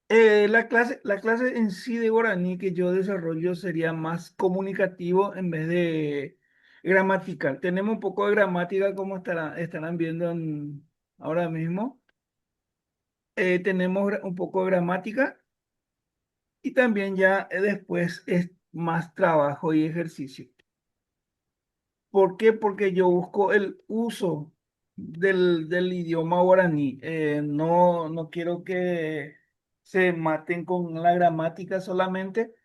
La clase en sí de guaraní que yo desarrollo sería más comunicativo en vez de gramatical. Tenemos un poco de gramática como estarán viendo ahora mismo. Tenemos un poco de gramática y también ya después es más trabajo y ejercicio. ¿Por qué? Porque yo busco el uso del idioma guaraní. No quiero que se maten con la gramática solamente.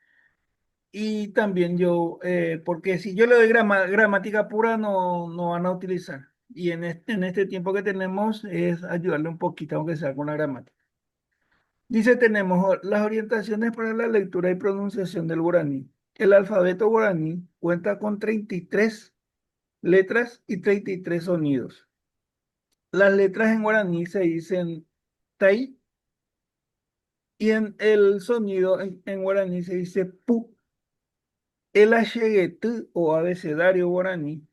Y también porque si yo le doy gramática pura, no van a utilizar. Y en este tiempo que tenemos es ayudarle un poquito, aunque sea con la gramática. Dice, tenemos las orientaciones para la lectura y pronunciación del guaraní. El alfabeto guaraní cuenta con 33 letras y 33 sonidos. Las letras en guaraní se dicen tai y en el sonido en guaraní se dice pu. El asheguetú o abecedario guaraní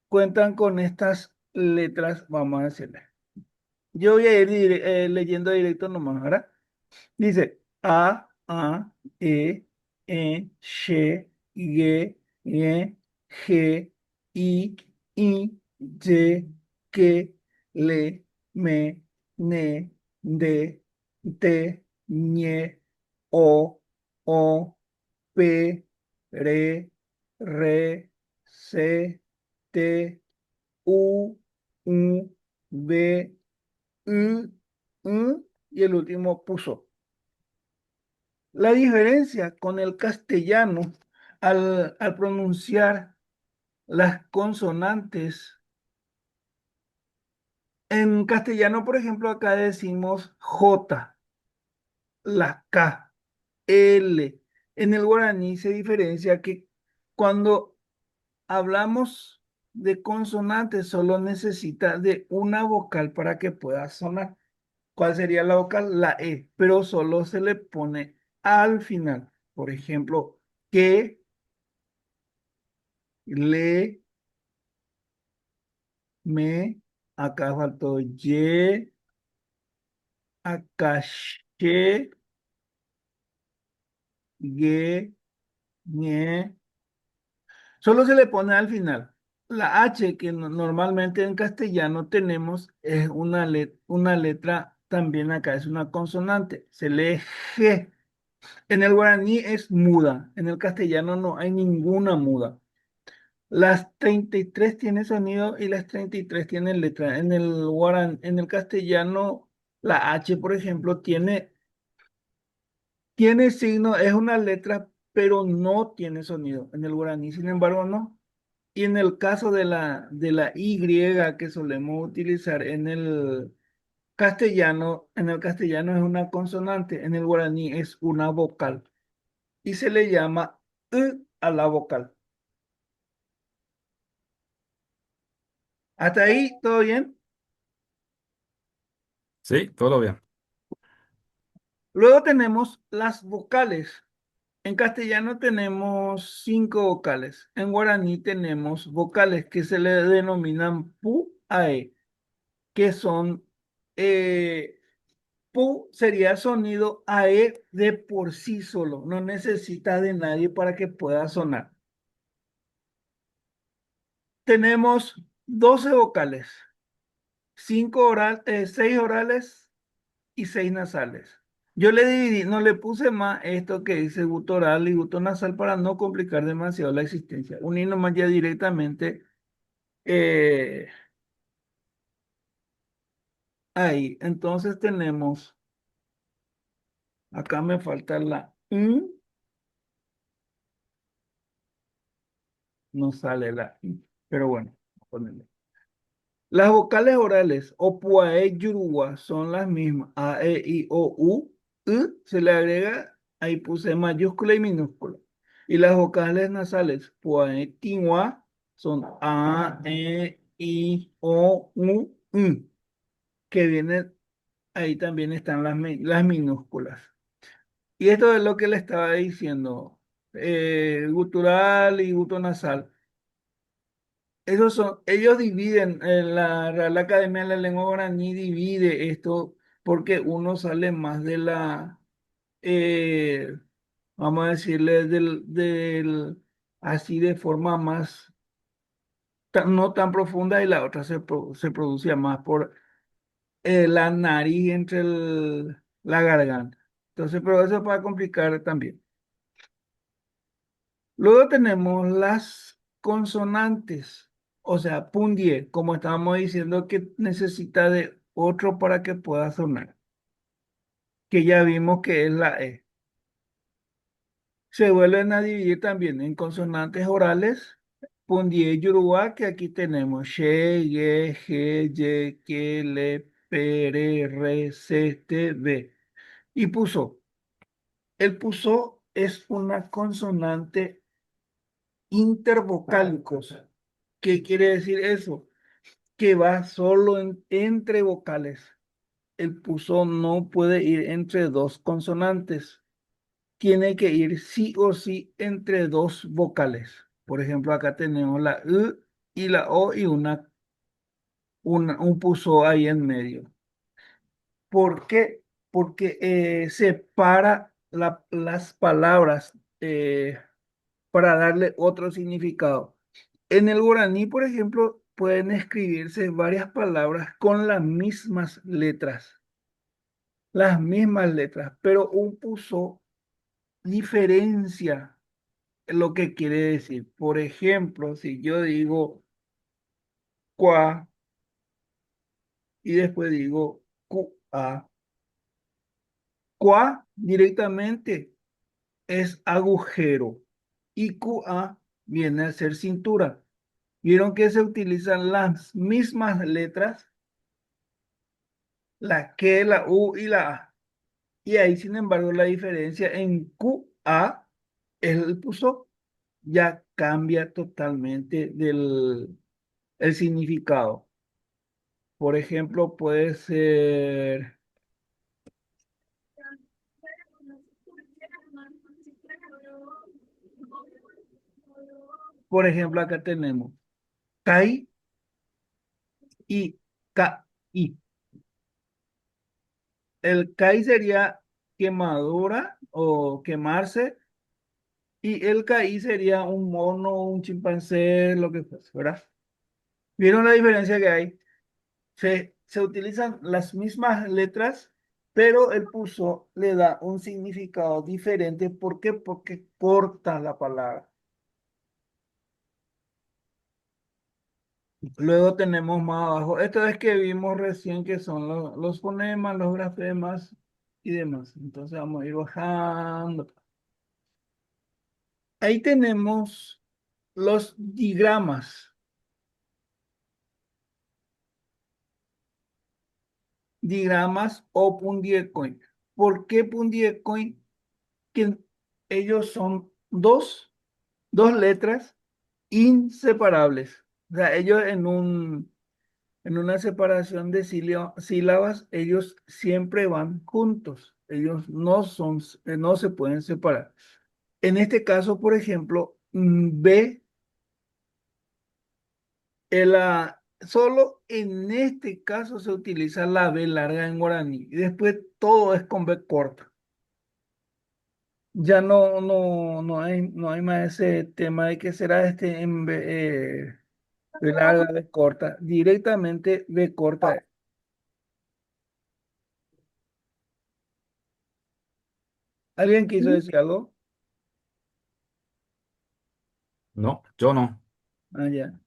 cuentan con estas letras, vamos a decirle. Yo voy a ir leyendo directo nomás, ¿verdad? Dice she, ge, ge, i, ye, que, le, me, ne, de, te, ñe, o, pe, re, se, te, u, ve, y el último puso. La diferencia con el castellano al pronunciar las consonantes, en castellano, por ejemplo, acá decimos J, la K, L. En el guaraní se diferencia que cuando hablamos de consonantes solo necesita de una vocal para que pueda sonar. ¿Cuál sería la vocal? La E, pero solo se le pone al final. Por ejemplo, que, le, me, acá faltó ye, acá she, ge, ñe. Solo se le pone al final. La H que normalmente en castellano tenemos es una letra también acá, es una consonante. Se lee G. En el guaraní es muda, en el castellano no hay ninguna muda. Las 33 tienen sonido y las 33 tienen letra. En el castellano, la H, por ejemplo, tiene signo, es una letra, pero no tiene sonido. En el guaraní, sin embargo, no. Y en el caso de la Y que solemos utilizar en el castellano es una consonante, en el guaraní es una vocal y se le llama a la vocal. ¿Hasta ahí todo bien? Sí, todo bien. Luego tenemos las vocales. En castellano tenemos 5 vocales. En guaraní tenemos vocales que se le denominan pu-ae, que son pu sería sonido ae de por sí solo, no necesita de nadie para que pueda sonar. Tenemos 12 vocales, 6 orales y 6 nasales. Yo le dividí, no le puse más esto que dice gutural y gutonasal para no complicar demasiado la existencia. Uní nomás ya directamente eh, ahí. Entonces tenemos, acá me falta la no sale la pero bueno, voy a ponerle. Las vocales orales o puae yurugua son las mismas. A, E, I, O, U. Se le agrega, ahí puse mayúscula y minúscula. Y las vocales nasales, puae tinua, son A, E, I, O, U, que vienen, ahí también están las minúsculas. Y esto es lo que le estaba diciendo. Gutural y gutonasal. Ellos dividen, la Real Academia de la Lengua Guaraní divide esto porque uno sale más de la, eh, vamos a decirle, así de forma más, no tan profunda y la otra se producía más por la nariz entre la garganta. Entonces, pero eso para complicar también. Luego tenemos las consonantes, o sea, pundie, como estábamos diciendo que necesita de otro para que pueda sonar, que ya vimos que es la E. Se vuelven a dividir también en consonantes orales, pundie, yoruba, que aquí tenemos she, ye, je, ye, ke, le, pere, re, se, te, ve. Y puso. El puso es una consonante intervocálicos. ¿Qué quiere decir eso? Que va solo entre vocales. El puso no puede ir entre dos consonantes. Tiene que ir sí o sí entre dos vocales. Por ejemplo, acá tenemos la U y la O y un puso ahí en medio. ¿Por qué? Porque separa las palabras para darle otro significado. En el guaraní, por ejemplo, pueden escribirse varias palabras con las mismas letras, pero un puso diferencia lo que quiere decir. Por ejemplo, si yo digo cua y después digo cua, cua directamente es agujero y cua viene a ser cintura. Vieron que se utilizan las mismas letras, la que, la u y la a. Y ahí, sin embargo, la diferencia en QA, él puso, ya cambia totalmente el significado. Por ejemplo, puede ser, por ejemplo, acá tenemos CAI y KI. El CAI sería quemadura o quemarse, y el KI sería un mono, un chimpancé, lo que fuese, ¿verdad? ¿Vieron la diferencia que hay? Se utilizan las mismas letras, pero el puso le da un significado diferente. ¿Por qué? Porque corta la palabra. Luego tenemos más abajo, esto es que vimos recién que son los fonemas, los grafemas y demás. Entonces vamos a ir bajando. Ahí tenemos los digramas. Digramas o Pundiecoin. ¿Por qué Pundiecoin? Que ellos son dos letras inseparables. O sea, ellos en una separación de sílabas, ellos siempre van juntos. Ellos no se pueden separar. En este caso, por ejemplo, B, solo en este caso se utiliza la B larga en guaraní. Y después todo es con B corta. Ya no hay más ese tema de que será de larga, de corta. Directamente de corta. ¿Alguien quiso decir algo? No, yo no. Ah, ya.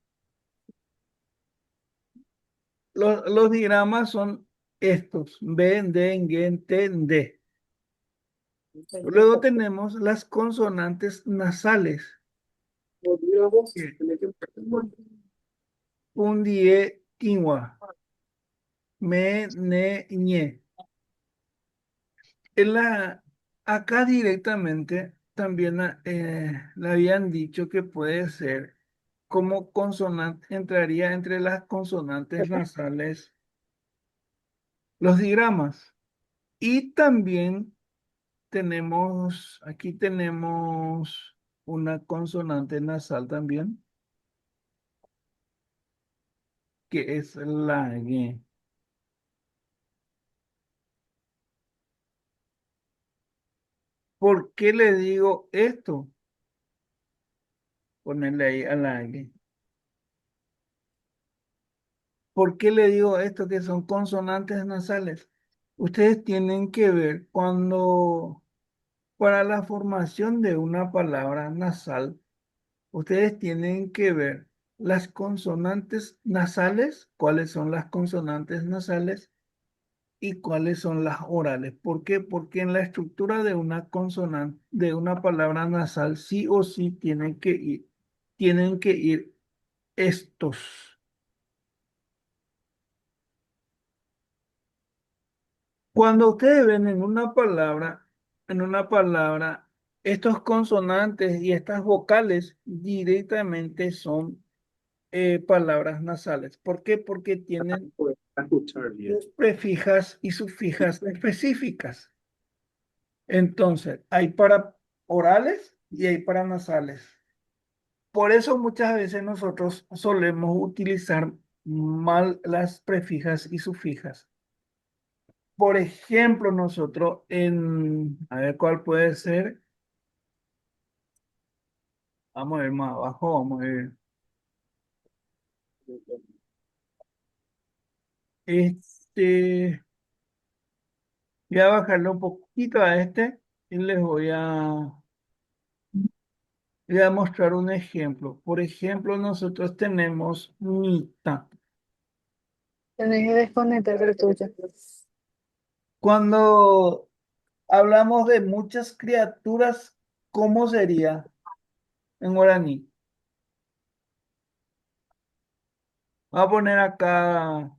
Los digramas son estos: B, D, N, T, D. Luego tenemos las consonantes nasales. Pundie, quinoa, me, ne, ñe. Acá directamente también le habían dicho que puede ser como consonante, entraría entre las consonantes nasales los digramas. Y también aquí tenemos una consonante nasal también, que es la ñ. ¿Por qué le digo esto? Ponerle ahí al aire. ¿Por qué le digo esto que son consonantes nasales? Ustedes tienen que ver cuando para la formación de una palabra nasal, ustedes tienen que ver las consonantes nasales, cuáles son las consonantes nasales y cuáles son las orales. ¿Por qué? Porque en la estructura de una consonante, de una palabra nasal, sí o sí tienen que ir estos. Cuando ustedes ven en una palabra, estos consonantes y estas vocales directamente son palabras nasales. ¿Por qué? Porque tienen sus prefijas y sufijas específicas. Entonces, hay para orales y hay para nasales. Por eso muchas veces nosotros solemos utilizar mal las prefijas y sufijas. Por ejemplo, nosotros a ver cuál puede ser, vamos a ver más abajo, vamos a ver, este, voy a bajarle un poquito a este y les voy a mostrar un ejemplo. Por ejemplo, nosotros tenemos mitad. Tenés que desconectar el tuyo. Cuando hablamos de muchas criaturas, ¿cómo sería en guaraní? Voy a poner acá,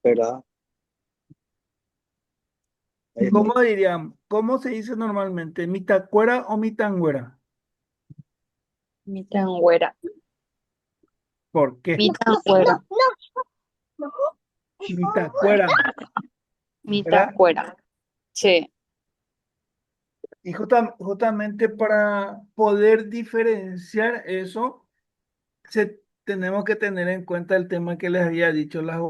¿Verdad? Ahí está. ¿cómo dirían? ¿Cómo se dice normalmente? ¿Mitacuera o mitangüera? Mi tan güera. ¿Por Mi qué? tan güera. Mitacuera, Mi tan ¿verdad? güera. Sí. Y justamente para poder diferenciar eso, tenemos que tener en cuenta el tema que les había dicho, las